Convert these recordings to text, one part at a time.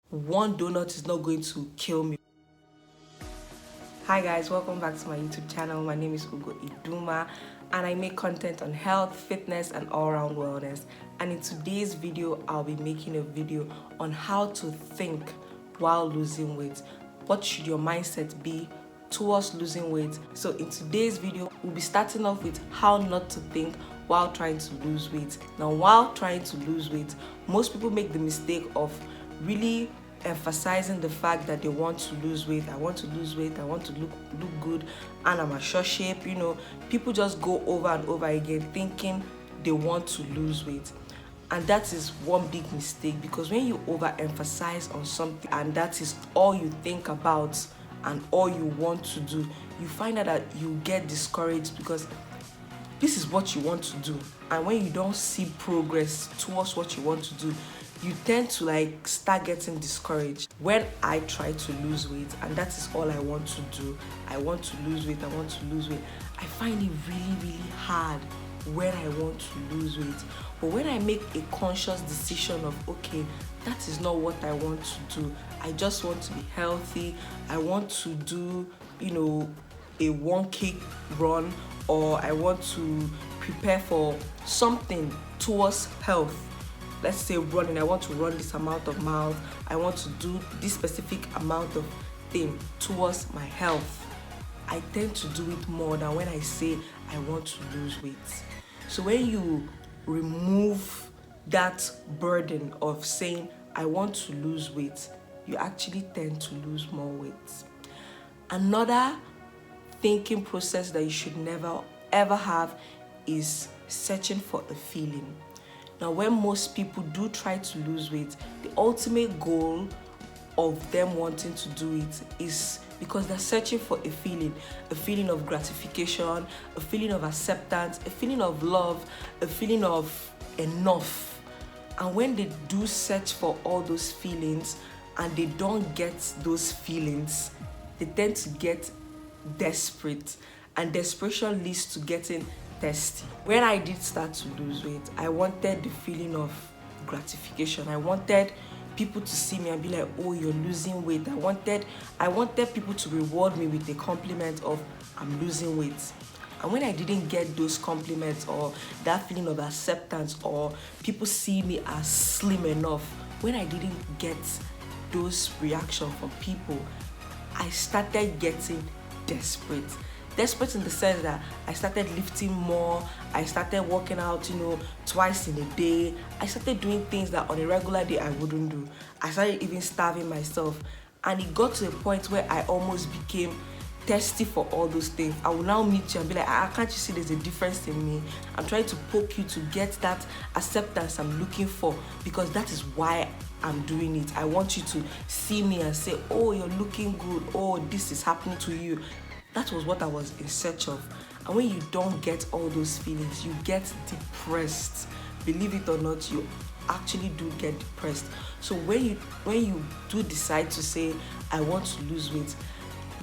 one donut is not going to kill me. Hi guys, welcome back to my YouTube channel. My name is Iduma and I make content on health, fitness and all-round wellness. And in today's video, I'll be making a video on how to think while losing weight. What should your mindset be towards losing weight? So in today's video, we'll be starting off with how not to think while trying to lose weight. Now, while trying to lose weight, most people make the mistake of really emphasizing the fact that they want to lose weight. I want to lose weight, I want to look good, and I'm a short shape. People just go over and over again thinking they want to lose weight. And that is one big mistake, because when you overemphasize on something and that is all you think about and all you want to do, you find out that you get discouraged, because this is what you want to do, and when you don't see progress towards what you want to do, you tend to start getting discouraged. When I try to lose weight and that is all I want to do, I want to lose weight, I find it really hard when I want to lose weight. But when I make a conscious decision of, okay, that is not what I want to do, I just want to be healthy, I want to do a 1K run, or I want to prepare for something towards health. Let's say running, I want to run this amount of miles, I want to do this specific amount of thing towards my health. I tend to do it more than when I say I want to lose weight. So when you remove that burden of saying I want to lose weight, you actually tend to lose more weight. Another thinking process that you should never ever have is searching for a feeling. Now, when most people do try to lose weight, the ultimate goal of them wanting to do it is because they're searching for a feeling of gratification, a feeling of acceptance, a feeling of love, a feeling of enough. And when they do search for all those feelings and they don't get those feelings, they tend to get desperate, and desperation leads to getting thirsty. When I did start to lose weight, I wanted the feeling of gratification. I wanted people to see me and be like, oh, you're losing weight. I wanted people to reward me with a compliment of, I'm losing weight. And when I didn't get those compliments or that feeling of acceptance, or people see me as slim enough, when I didn't get those reactions from people, I started getting desperate. Desperate in the sense that I started lifting more, I started working out, twice in a day. I started doing things that on a regular day I wouldn't do. I started even starving myself. And it got to a point where I almost became thirsty for all those things. I will now meet you and be like, can't you see there's a difference in me? I'm trying to poke you to get that acceptance I'm looking for, because that is why I'm doing it. I want you to see me and say, oh, you're looking good. Oh, this is happening to you. That was what I was in search of. And when you don't get all those feelings, you get depressed. Believe it or not, you actually do get depressed. So when you do decide to say, I want to lose weight,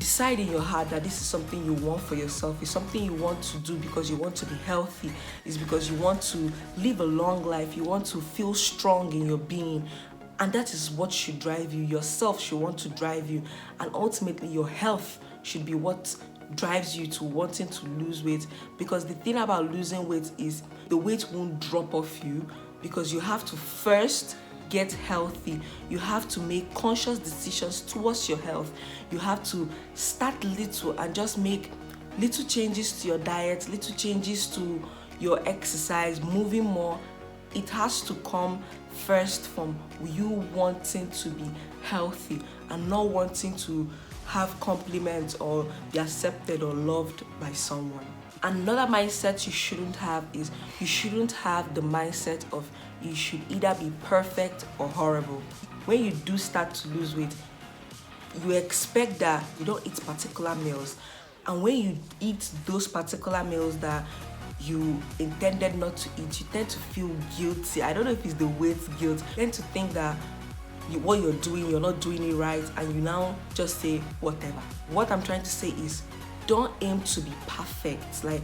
decide in your heart that this is something you want for yourself. It's something you want to do because you want to be healthy. It's because you want to live a long life. You want to feel strong in your being. And that is what should drive you. Yourself should want to drive you. And ultimately, your health should be what drives you to wanting to lose weight. Because the thing about losing weight is the weight won't drop off you, because you have to first get healthy. You have to make conscious decisions towards your health. You have to start little and just make little changes to your diet, little changes to your exercise, moving more. It has to come first from you wanting to be healthy and not wanting to have compliments or be accepted or loved by someone. Another mindset you shouldn't have is you shouldn't have the mindset of you should either be perfect or horrible. When you do start to lose weight, you expect that you don't eat particular meals, and when you eat those particular meals that you intended not to eat, you tend to feel guilty. I don't know if it's the weight guilt. You tend to think that what you're doing, you're not doing it right, and you now just say whatever. What I'm trying to say is, don't aim to be perfect. Like,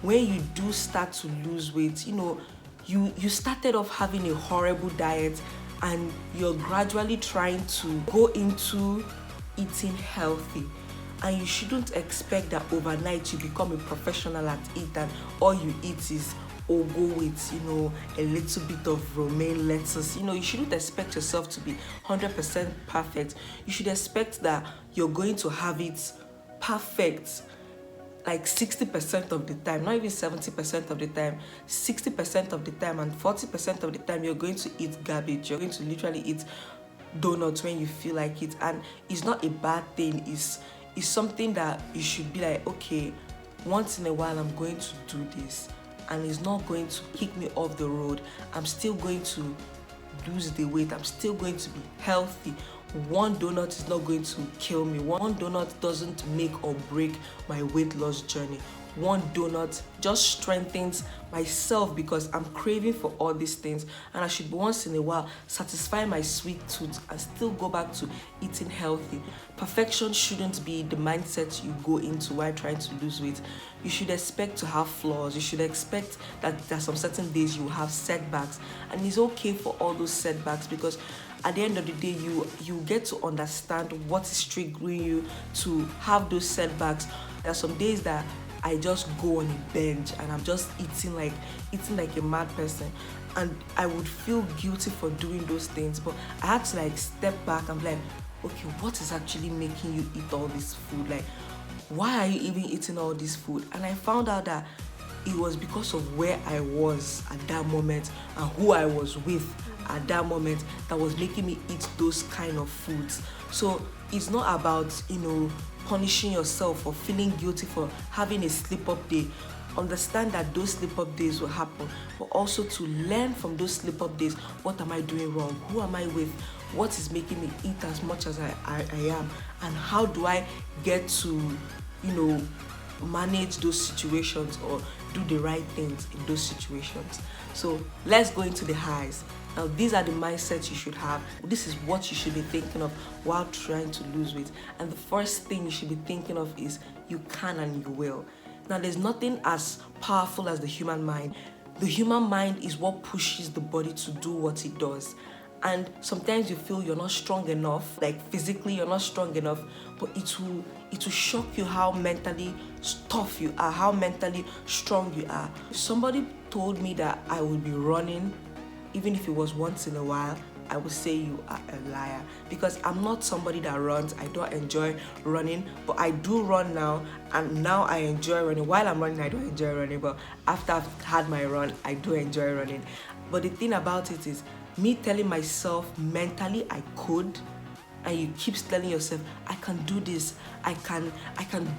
when you do start to lose weight, you started off having a horrible diet, and you're gradually trying to go into eating healthy. And you shouldn't expect that overnight you become a professional at it and all you eat is ogo with, a little bit of romaine lettuce. You shouldn't expect yourself to be 100% perfect. You should expect that you're going to have it perfect like 60% of the time, not even 70% of the time, 60% of the time, and 40% of the time you're going to eat garbage. You're going to literally eat donuts when you feel like it, and it's not a bad thing. It's something that you should be like, okay, once in a while I'm going to do this, and it's not going to kick me off the road. I'm still going to lose the weight. I'm still going to be healthy. One donut is not going to kill me. One donut doesn't make or break my weight loss journey. One donut just strengthens myself because I'm craving for all these things, and I should once in a while satisfy my sweet tooth and still go back to eating healthy. Perfection shouldn't be the mindset you go into while trying to lose weight. You should expect to have flaws. You should expect that there's some certain days you will have setbacks, and it's okay for all those setbacks, because at the end of the day, you get to understand what is triggering you to have those setbacks. There are some days that I just go on a bench and I'm just eating like a mad person, and I would feel guilty for doing those things. But I had to like step back and be like, okay, what is actually making you eat all this food? Like, why are you even eating all this food? And I found out that it was because of where I was at that moment and who I was with at that moment that was making me eat those kind of foods. So it's not about, punishing yourself or feeling guilty for having a slip-up day. Understand that those slip-up days will happen, but also to learn from those slip-up days. What am I doing wrong? Who am I with? What is making me eat as much as I am? And how do I get to, manage those situations or do the right things in those situations? So let's go into the highs. Now, these are the mindsets you should have. This is what you should be thinking of while trying to lose weight. And the first thing you should be thinking of is you can and you will. Now, there's nothing as powerful as the human mind. The human mind is what pushes the body to do what it does. And sometimes you feel you're not strong enough, like physically you're not strong enough, but it will shock you how mentally tough you are, how mentally strong you are. If somebody told me that I would be running, even if it was once in a while, I would say you are a liar, because I'm not somebody that runs. I don't enjoy running, but I do run now, and now I enjoy running. While I'm running, I don't enjoy running, but after I've had my run, I do enjoy running. But the thing about it is, me telling myself mentally I could, and you keep telling yourself, I can do this, I can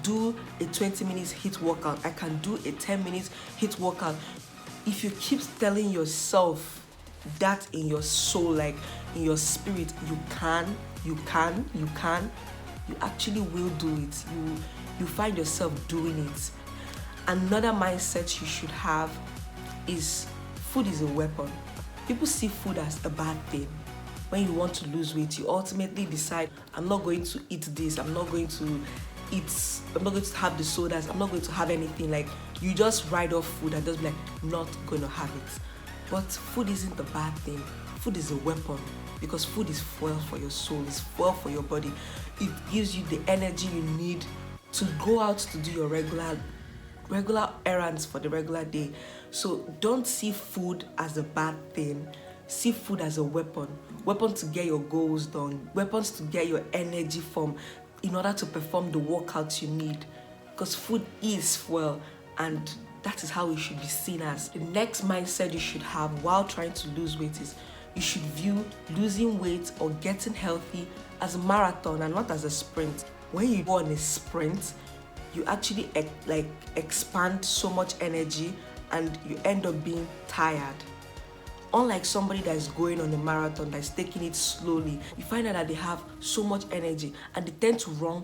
do a 20 minutes HIIT workout, I can do a 10 minutes HIIT workout. If you keep telling yourself that in your soul, like in your spirit, you actually will do it. You find yourself doing it. Another mindset you should have is food is a weapon. People see food as a bad thing. When you want to lose weight, you ultimately decide, I'm not going to eat this, I'm not going to have the sodas, I'm not going to have anything. Like, you just write off food and just be like, not going to have it. But food isn't a bad thing. Food is a weapon, because food is fuel for your soul, it's fuel for your body. It gives you the energy you need to go out to do your regular errands for the regular day. So don't see food as a bad thing. See food as a weapon to get your goals done, weapons to get your energy from in order to perform the workouts you need, because food is fuel, and that is how it should be seen as. The next mindset you should have while trying to lose weight is you should view losing weight or getting healthy as a marathon and not as a sprint. When you go on a sprint, you actually expand so much energy and you end up being tired. Unlike somebody that is going on a marathon, that is taking it slowly, you find out that they have so much energy and they tend to run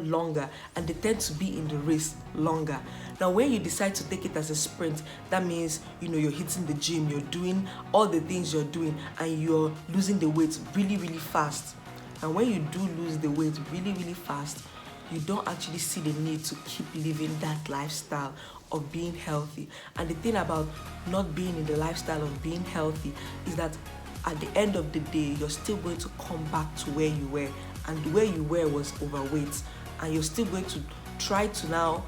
longer, and they tend to be in the race longer. Now, when you decide to take it as a sprint, that means you're hitting the gym, you're doing all the things you're doing, and you're losing the weight really, really fast. And when you do lose the weight really, really fast, you don't actually see the need to keep living that lifestyle of being healthy. And the thing about not being in the lifestyle of being healthy is that at the end of the day, you're still going to come back to where you were, and where you were was overweight, and you're still going to try to now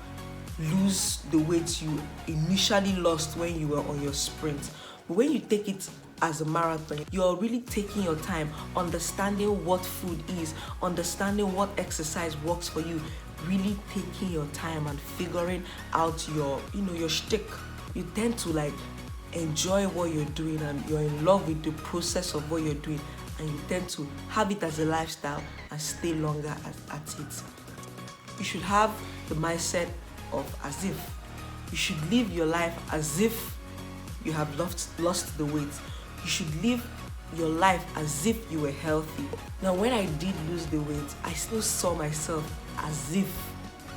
lose the weight you initially lost when you were on your sprint. But when you take it as a marathon, you're really taking your time, understanding what food is, understanding what exercise works for you, really taking your time and figuring out your shtick. You tend to like enjoy what you're doing, and you're in love with the process of what you're doing, and you tend to have it as a lifestyle and stay longer at it. You should have the mindset of as if. You should live your life as if you have lost the weight. You should live your life as if you were healthy. Now, when I did lose the weight, I still saw myself as if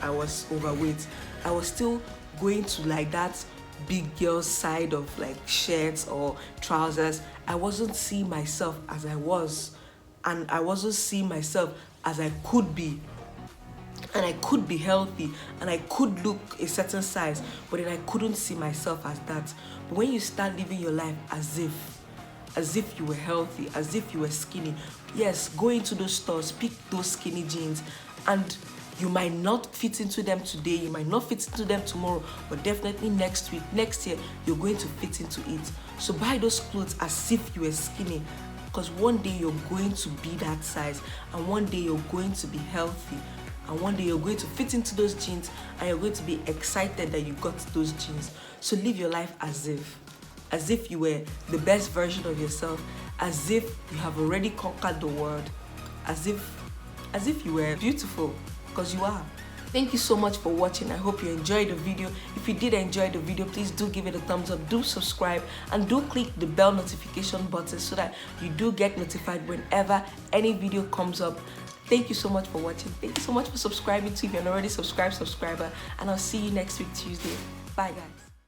I was overweight. I was still going to like that big girl side of like shirts or trousers. I wasn't seeing myself as I was, and I wasn't seeing myself as I could be. And I could be healthy, and I could look a certain size, but then I couldn't see myself as that. But when you start living your life as if you were healthy, as if you were skinny, yes, go into those stores, pick those skinny jeans, and you might not fit into them today, you might not fit into them tomorrow, but definitely next week, next year, you're going to fit into it. So buy those clothes as if you were skinny, because one day you're going to be that size, and one day you're going to be healthy. And one day you're going to fit into those jeans, and you're going to be excited that you got those jeans. So live your life as if you were the best version of yourself, as if you have already conquered the world, as if you were beautiful, because you are. Thank you so much for watching. I hope you enjoyed the video. If you did enjoy the video, please do give it a thumbs up, do subscribe, and do click the bell notification button so that you do get notified whenever any video comes up. Thank you so much for watching. Thank you so much for subscribing too. If you're not already subscriber, and I'll see you next week Tuesday. Bye guys.